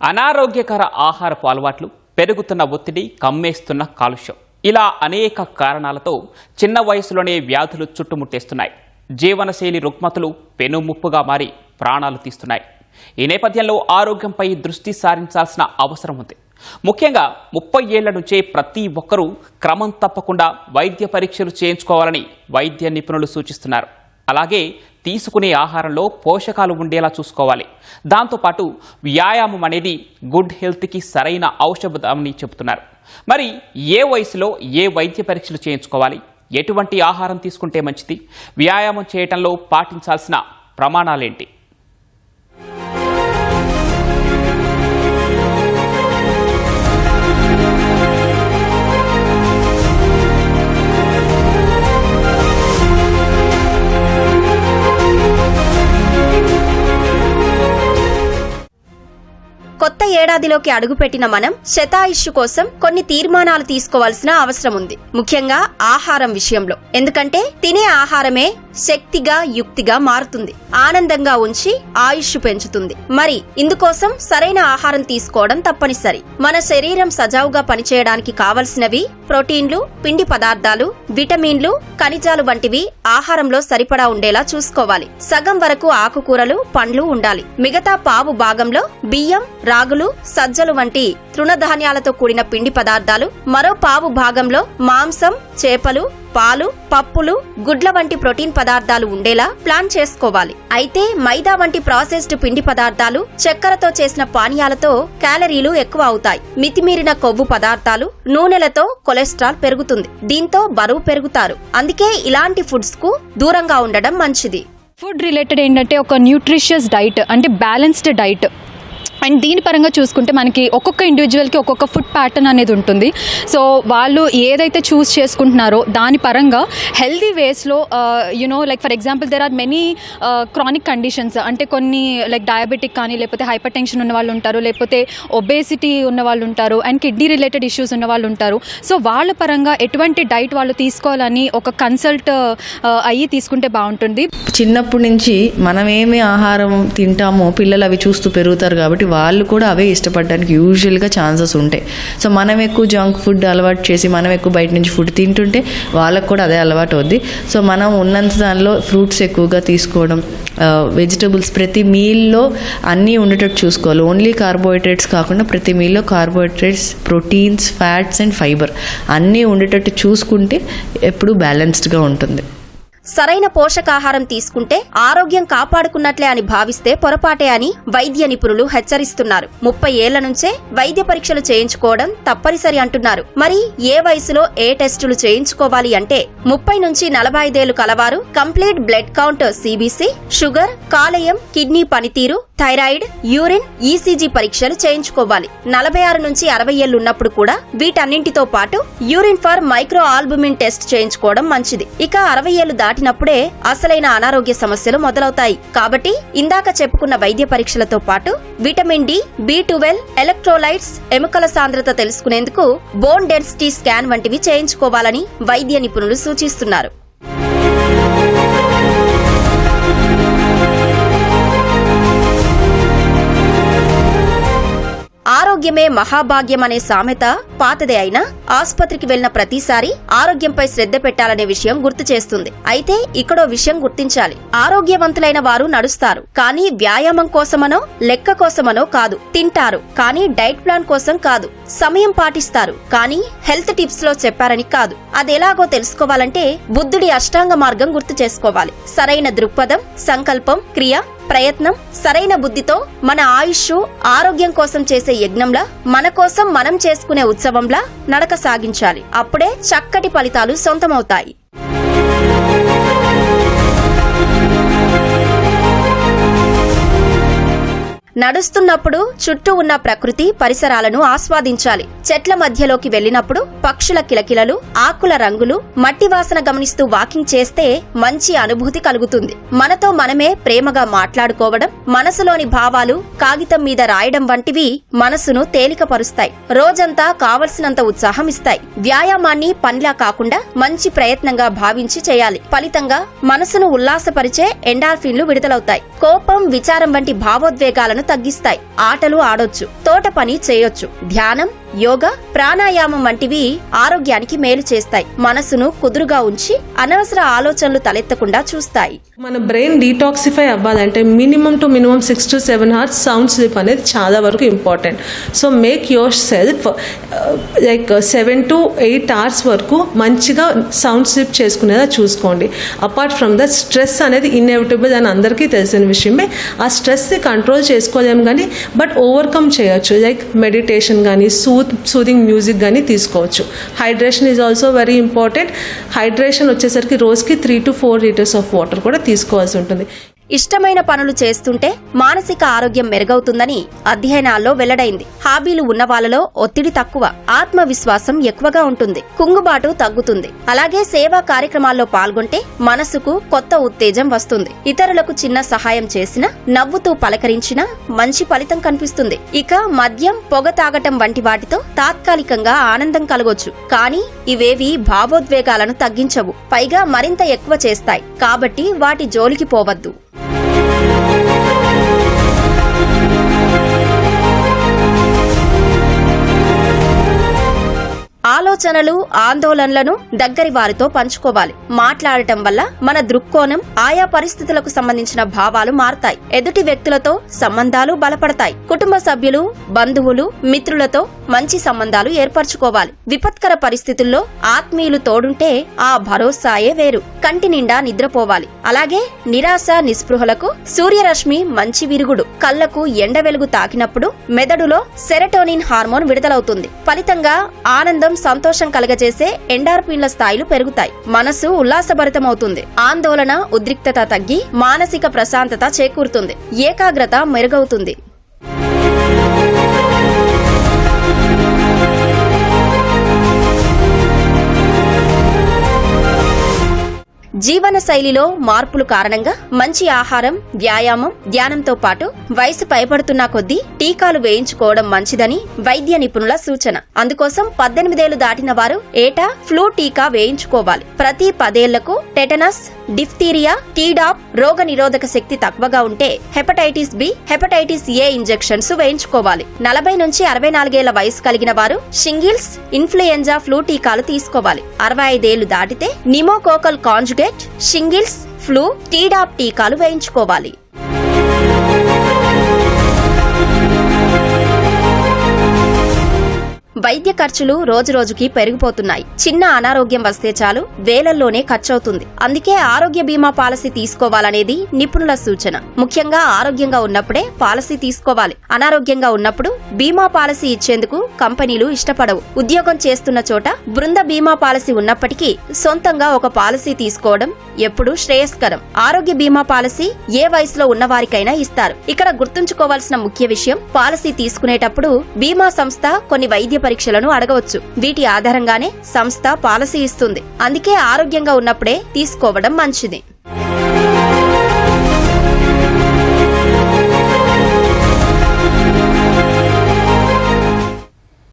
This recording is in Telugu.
అనారోగ్యకర ఆహారపు అలవాట్లు, పెరుగుతున్న ఒత్తిడి, కమ్మేస్తున్న కాలుష్యం ఇలా అనేక కారణాలతో చిన్న వయసులోనే వ్యాధులు చుట్టుముట్టేస్తున్నాయి. జీవనశైలి రుగ్మతలు పెనుముప్పుగా మారి ప్రాణాలు తీస్తున్నాయి. ఈ నేపథ్యంలో ఆరోగ్యంపై దృష్టి సారించాల్సిన అవసరం ఉంది. ముఖ్యంగా 30 ఏళ్ల నుంచే ప్రతి ఒక్కరూ క్రమం తప్పకుండా వైద్య పరీక్షలు చేయించుకోవాలని వైద్య నిపుణులు సూచిస్తున్నారు. అలాగే తీసుకునే ఆహారంలో పోషకాలు ఉండేలా చూసుకోవాలి. దాంతోపాటు వ్యాయామం అనేది గుడ్ హెల్త్కి సరైన ఔషధమని చెబుతున్నారు. మరి ఏ వయసులో ఏ వైద్య పరీక్షలు చేయించుకోవాలి, ఎటువంటి ఆహారం తీసుకుంటే మంచిది, వ్యాయామం చేయటంలో పాటించాల్సిన ప్రమాణాలేంటి? కొత్త ఏడాదిలోకి అడుగుపెట్టిన మనం శతాయుష్షు కోసం కొన్ని తీర్మానాలు తీసుకోవాల్సిన అవసరం ఉంది. ముఖ్యంగా ఆహారం విషయంలో. ఎందుకంటే తినే ఆహారమే శక్తిగా, యుక్తిగా మారుతుంది. ఆనందంగా ఉంచి ఆయుష్షు పెంచుతుంది. మరి ఇందుకోసం సరైన ఆహారం తీసుకోవడం తప్పనిసరి. మన శరీరం సజావుగా పనిచేయడానికి కావలసినవి ప్రోటీన్లు, పిండి పదార్థాలు, విటమిన్లు, ఖనిజాలు వంటివి ఆహారంలో సరిపడా ఉండేలా చూసుకోవాలి. సగం వరకు ఆకుకూరలు, పండ్లు ఉండాలి. మిగతా పావు భాగంలో బియ్యం, రాగులు, సజ్జలు వంటి తృణధాన్యాలతో కూడిన పిండి పదార్థాలు, మరో పావు భాగంలో మాంసం, చేపలు, పాలు, పప్పులు, గుడ్ల వంటి ప్రోటీన్ పదార్థాలు ఉండేలా ప్లాన్ చేసుకోవాలి. అయితే మైదా వంటి ప్రాసెస్డ్ పిండి పదార్థాలు, చక్కెరతో చేసిన పానీయాలతో క్యాలరీలు ఎక్కువ అవుతాయి. మితిమీరిన కొవ్వు పదార్థాలు, నూనెలతో కొలెస్ట్రాల్ పెరుగుతుంది. దీంతో బరువు పెరుగుతారు. అందుకే ఇలాంటి ఫుడ్స్ కు దూరంగా ఉండడం మంచిది. ఫుడ్ రిలేటెడ్ ఏంటంటే ఒక న్యూట్రిషియస్ డైట్ అంటే బ్యాలెన్స్డ్ డైట్. అండ్ దీని పరంగా చూసుకుంటే మనకి ఒక్కొక్క ఇండివిజువల్కి ఒక్కొక్క ఫుడ్ ప్యాటర్న్ అనేది ఉంటుంది. సో వాళ్ళు ఏదైతే చూస్ చేసుకుంటున్నారో దాని పరంగా హెల్దీ వేస్లో like for example there are many chronic conditions. అంటే కొన్ని లైక్ డయాబెటిక్ కానీ, లేకపోతే హైపర్ టెన్షన్ ఉన్న వాళ్ళు ఉంటారు, లేకపోతే ఒబేసిటీ ఉన్న వాళ్ళు ఉంటారు, అండ్ కిడ్నీ రిలేటెడ్ ఇష్యూస్ ఉన్న వాళ్ళు ఉంటారు. సో వాళ్ళ పరంగా ఎటువంటి డైట్ వాళ్ళు తీసుకోవాలని ఒక కన్సల్ట్ అయ్యి తీసుకుంటే బాగుంటుంది. చిన్నప్పటి నుంచి మనం ఏమి ఆహారం తింటామో పిల్లలు అవి చూస్తూ పెరుగుతారు కాబట్టి వాళ్ళు కూడా అవే ఇష్టపడడానికి యూజువల్గా ఛాన్సెస్ ఉంటాయి. సో మనం ఎక్కువ జంక్ ఫుడ్ అలవాటు చేసి మనం ఎక్కువ బయట నుంచి ఫుడ్ తింటుంటే వాళ్ళకు కూడా అదే అలవాటు అవుద్ది. సో మనం ఉన్నంత దానిలో ఫ్రూట్స్ ఎక్కువగా తీసుకోవడం, వెజిటబుల్స్ ప్రతి మీల్లో అన్నీ ఉండేటట్టు చూసుకోవాలి. ఓన్లీ కార్బోహైడ్రేట్స్ కాకుండా ప్రతి మీల్లో carbohydrates, proteins, fats and fibre అన్నీ ఉండేటట్టు చూసుకుంటే ఎప్పుడూ బ్యాలెన్స్డ్గా ఉంటుంది. సరైన పోషకాహారం తీసుకుంటే ఆరోగ్యం కాపాడుకున్నట్లే అని భావిస్తే పొరపాటే అని వైద్య నిపుణులు హెచ్చరిస్తున్నారు. 30 ఏళ్ల నుంచే వైద్య పరీక్షలు చేయించుకోవడం తప్పనిసరి అంటున్నారు. మరి ఏ వయసులో ఏ టెస్టులు చేయించుకోవాలి అంటే 30 నుంచి 45 ఏళ్లు కలవారు complete blood count, CBC, sugar, కాలేయం, కిడ్నీ పనితీరు, థైరాయిడ్, యూరిన్, ఈసీజీ పరీక్షలు చేయించుకోవాలి. 46 నుంచి 60 ఏళ్లు ఉన్నప్పుడు కూడా వీటన్నింటితో పాటు urine for micro albumin test చేయించుకోవడం మంచిది. ఇక 60 ఏళ్లు దాటినప్పుడే అసలైన అనారోగ్య సమస్యలు మొదలవుతాయి. కాబట్టి ఇందాక చెప్పుకున్న వైద్య పరీక్షలతో పాటు విటమిన్ డి, B12, ఎలక్ట్రోలైట్స్, ఎముకల సాంద్రత తెలుసుకునేందుకు బోన్ డెన్సిటీ స్కాన్ వంటివి చేయించుకోవాలని వైద్య నిపుణులు సూచిస్తున్నారు. ఆరోగ్యమే మహాభాగ్యం అనే సామెత పాతదే అయినా ఆసుపత్రికి వెళ్లిన ప్రతిసారి ఆరోగ్యంపై శ్రద్ధ పెట్టాలనే విషయం గుర్తు చేస్తుంది. అయితే ఇక్కడో విషయం గుర్తించాలి. ఆరోగ్యవంతులైన వారు నడుస్తారు, కానీ వ్యాయామం కోసమనో లెక్క కోసమనో కాదు. తింటారు, కానీ డైట్ ప్లాన్ కోసం కాదు. సమయం పాటిస్తారు, కానీ హెల్త్ టిప్స్ లో చెప్పారని కాదు. అదెలాగో తెలుసుకోవాలంటే బుద్ధుడి అష్టాంగ మార్గం గుర్తు చేసుకోవాలి. సరైన దృక్పథం, సంకల్పం, క్రియ, ప్రయత్నం, సరైన బుద్ధితో మన ఆయుష్షు ఆరోగ్యం కోసం చేసే యజ్ఞంలా, మన కోసం మనం చేసుకునే ఉత్సవంలా నడక సాగించాలి. అప్పుడే చక్కటి ఫలితాలు సొంతమవుతాయి. నడుస్తున్నప్పుడు చుట్టూ ఉన్న ప్రకృతి పరిసరాలను ఆస్వాదించాలి. చెట్ల మధ్యలోకి వెళ్లినప్పుడు పక్షుల కిలకిలలు, ఆకుల రంగులు, మట్టి వాసన గమనిస్తూ వాకింగ్ చేస్తే మంచి అనుభూతి కలుగుతుంది. మనతో మనమే ప్రేమగా మాట్లాడుకోవడం, మనసులోని భావాలు కాగితం మీద రాయడం వంటివి మనసును తేలికపరుస్తాయి. రోజంతా కావలసినంత ఉత్సాహం ఇస్తాయి. వ్యాయామాన్ని పనిలా కాకుండా మంచి ప్రయత్నంగా భావించి చేయాలి. ఫలితంగా మనసును ఉల్లాసపరిచే ఎండార్ఫిన్లు విడుదలవుతాయి. కోపం, విచారం వంటి భావోద్వేగాలను తగ్గిస్తాయి. ఆటలు ఆడొచ్చు, తోట పని చేయొచ్చు, ధ్యానం, యోగా, ప్రాణాయామం వంటివి ఆరోగ్యానికి మేలు చేస్తాయి. మనసును కుదురుగా ఉంచి అనవసర ఆలోచనలు తలెత్తకుండా చూస్తాయి. మన బ్రెయిన్ డీటాక్సిఫై అవ్వాలంటే minimum 6 to 7 hours sound sleep అనేది చాలా వరకు important. So make your self like 7 to 8 hours వరకు మంచిగా సౌండ్ స్లీప్ చేసుకునేలా చూసుకోండి. అపార్ట్ ఫ్రమ్ ద స్ట్రెస్ అనేది ఇన్ఎవిటబుల్ అని అందరికీ తెలిసిన విషయమే. ఆ స్ట్రెస్ని కంట్రోల్ చేసుకోలేము కానీ బట్ ఓవర్కమ్ చేయొచ్చు. లైక్ మెడిటేషన్ కానీ సూదింగ్ మ్యూజిక్ కానీ తీసుకోవచ్చు. Hydration is also very important. Hydration వచ్చేసరికి రోజుకి 3 to 4 liters ఆఫ్ వాటర్ కూడా తీసుకోవాల్సి ఉంటుంది. ఇష్టమైన పనులు చేస్తుంటే మానసిక ఆరోగ్యం మెరుగవుతుందని అధ్యయనాల్లో వెల్లడైంది. హాబీలు ఉన్న వాళ్ళలో ఒత్తిడి తక్కువ, ఆత్మవిశ్వాసం ఎక్కువగా ఉంటుంది, కుంగుబాటు తగ్గుతుంది. అలాగే సేవా కార్యక్రమాల్లో పాల్గొంటే మనసుకు కొత్త ఉత్తేజం వస్తుంది. ఇతరులకు చిన్న సహాయం చేసినా, నవ్వుతూ పలకరించినా మంచి ఫలితం కనిపిస్తుంది. ఇక మద్యం, పొగ తాగటం వంటి వాటితో తాత్కాలికంగా ఆనందం కలగొచ్చు, కానీ ఇవేవి భావోద్వేగాలను తగ్గించవు, పైగా మరింత ఎక్కువ చేస్తాయి. కాబట్టి వాటి జోలికి పోవద్దు. ఆలోచనలు, ఆందోళనలను దగ్గరి వారితో పంచుకోవాలి. మాట్లాడటం వల్ల మన దృక్కోణం, ఆయా పరిస్థితులకు సంబంధించిన భావాలు మారతాయి. ఎదుటి వ్యక్తులతో సంబంధాలు బలపడతాయి. కుటుంబ సభ్యులు, బంధువులు, మిత్రులతో మంచి సంబంధాలు ఏర్పరచుకోవాలి. విపత్కర పరిస్థితుల్లో ఆత్మీయులు తోడుంటే ఆ భరోసాయే వేరు. కంటి నిండా నిద్రపోవాలి. అలాగే నిరాశ, నిస్పృహలకు సూర్యరశ్మి మంచి విరుగుడు. కళ్లకు ఎండ వెలుగు తాకినప్పుడు మెదడులో సెరటోనిన్ హార్మోన్ విడుదలవుతుంది. ఫలితంగా ఆనందం, సంతోషం కలగజేసే ఎండార్ఫిన్ల స్థాయిలు పెరుగుతాయి. మనసు ఉల్లాసభరితమవుతుంది. ఆందోళన, ఉద్రిక్తత తగ్గి మానసిక ప్రశాంతత చేకూరుతుంది. ఏకాగ్రత మెరుగవుతుంది. జీవన శైలిలో మార్పుల కారణంగా మంచి ఆహారం, వ్యాయామం, ధ్యానంతో పాటు వయసు పైబడుతున్న కొద్దీ టీకాలు వేయించుకోవడం మంచిదని వైద్య నిపుణుల సూచన. అందుకోసం 18 ఏళ్లు దాటిన వారు ఏటా ఫ్లూ టీకా వేయించుకోవాలి. ప్రతి 10 ఏళ్లకు టెటనస్, డిఫ్తీరియా, టీడాప్, రోగ నిరోధక శక్తి తక్కువగా ఉంటే hepatitis B, hepatitis A injections వేయించుకోవాలి. 40 నుంచి 64 ఏళ్ల వయసు కలిగిన వారు షింగిల్స్, ఇన్ఫ్లుయెంజా, ఫ్లూ టీకాలు తీసుకోవాలి. 65 ఏళ్లు దాటితే pneumococcal conjugate, shingles, flu, Tdap టీకాలు వేయించుకోవాలి. వైద్య ఖర్చులు రోజురోజుకి పెరిగిపోతున్నాయి. చిన్న అనారోగ్యం వస్తే చాలు వేలల్లోనే ఖర్చవుతుంది. అందుకే ఆరోగ్య బీమా పాలసీ తీసుకోవాలనేది నిపుణుల సూచన. ముఖ్యంగా ఆరోగ్యంగా ఉన్నప్పుడే పాలసీ తీసుకోవాలి. అనారోగ్యంగా ఉన్నప్పుడు బీమా పాలసీ ఇచ్చేందుకు కంపెనీలు ఇష్టపడవు. ఉద్యోగం చేస్తున్న చోట బృంద బీమా పాలసీ ఉన్నప్పటికీ సొంతంగా ఒక పాలసీ తీసుకోవడం ఎప్పుడూ శ్రేయస్కరం. ఆరోగ్య బీమా పాలసీ ఏ వయసులో ఉన్నవారికైనా ఇస్తారు. ఇక్కడ గుర్తుంచుకోవాల్సిన ముఖ్య విషయం, పాలసీ తీసుకునేటప్పుడు బీమా సంస్థ కొన్ని వైద్య పరీక్షలను అడగవచ్చు. వీటి ఆధారంగానే సంస్థ పాలసీ ఇస్తుంది. అందుకే ఆరోగ్యంగా ఉన్నప్పుడే తీసుకోవడం మంచిది.